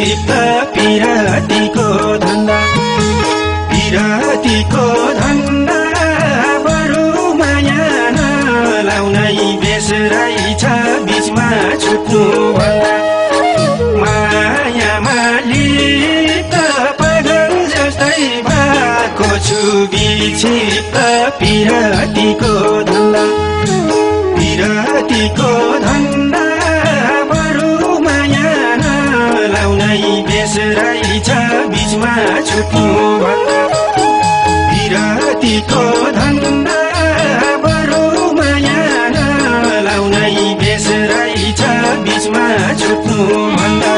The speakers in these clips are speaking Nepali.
क्षिप्त पिरातीको धन्दा बरु माया नलाउनै बेस रहेछ बीचमा छुट्नु भन्दा मायामा लिप्त पागल जस्तै भएको छु विक्षिप्त पिरातीको धन्दा बरु माया नलाउनै बेस रहेछ बीचमा छुट्नु भन्दा पिरातीको धन्दा बरु माया नलाउनै बेस रहेछ बीचमा छुट्नु भन्दा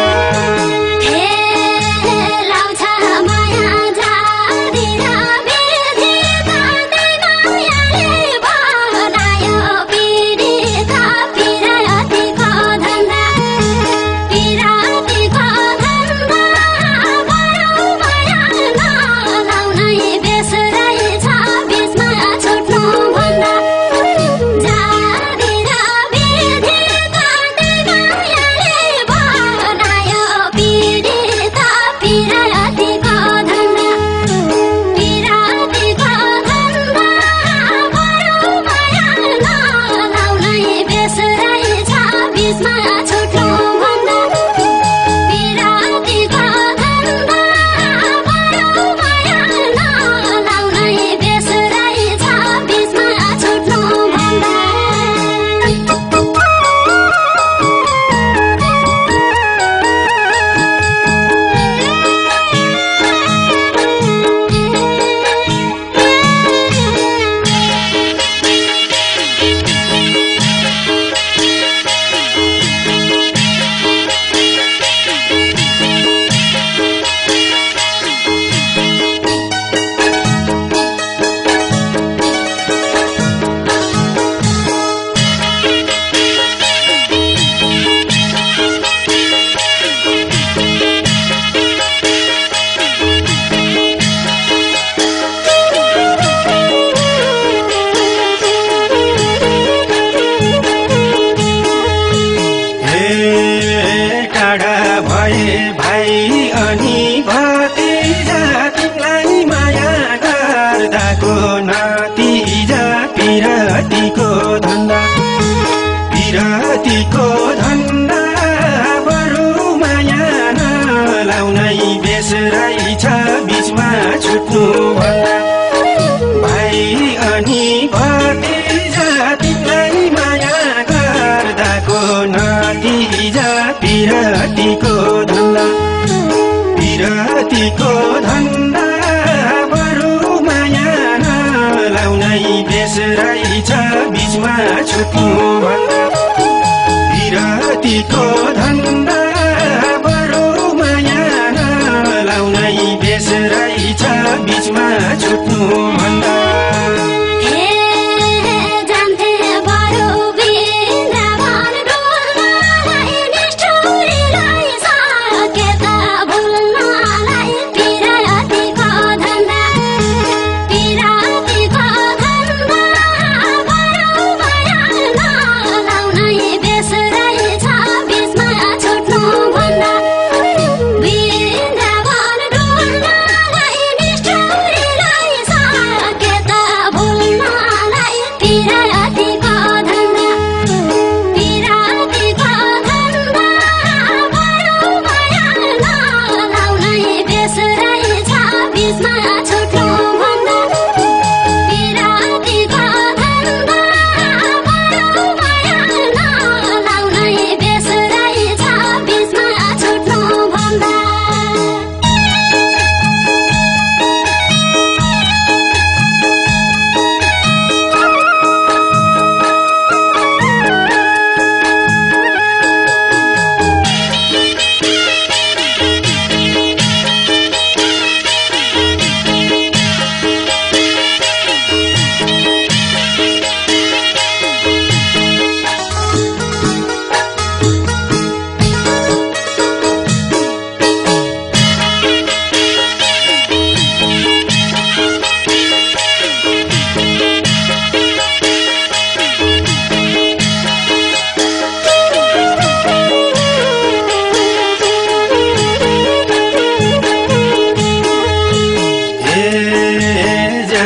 भाइ अनि भतिजा तिमीलाई माया गर्दाको नतिजा पिरातीको धन्दा बरु माया नलाउनै बेस रहेछ बीचमा छुट्नु भन्दा भाइ अनि भतिजा तिमीलाई माया गर्दाको नतिजा पिरातीको धन्दा बरु माया नलाउनै बेस रहेछ बीचमा छुट्नु भन्दा पिरातीको धन्दा बरु माया नलाउनै बेस रहेछ बीचमा छुट्नु भन्दा Get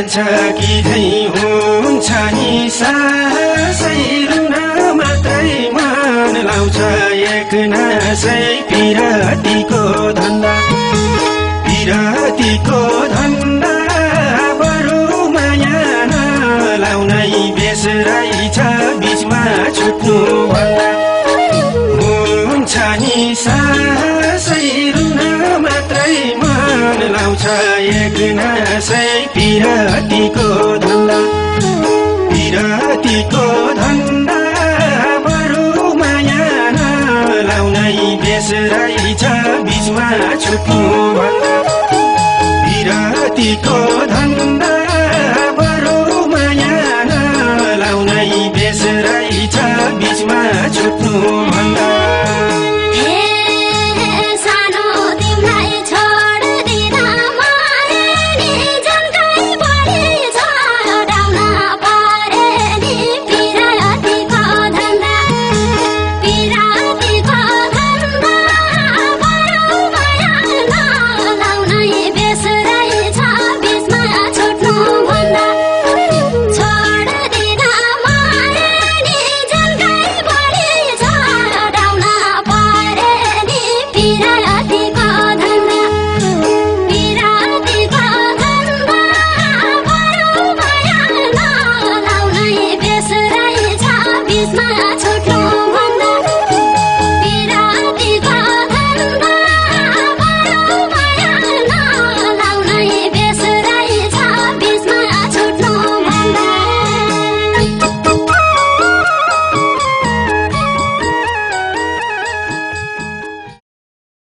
जान्छ कि खै हुन्छ नि सासै रुन मात्रै मन लाउँछ एक नासै पिरतीको धन्दा बरु माया नलाउनै बेस रहेछ बीचमा छुट्नु भन्दा हुन्छ नि सासै रुन मात्रै मन लाउँछ एक नासै पिरतीको धन्दा बरु माया नलाउनै बेस रहेछ बीचमा छुट्नु भन्दा पिरतीको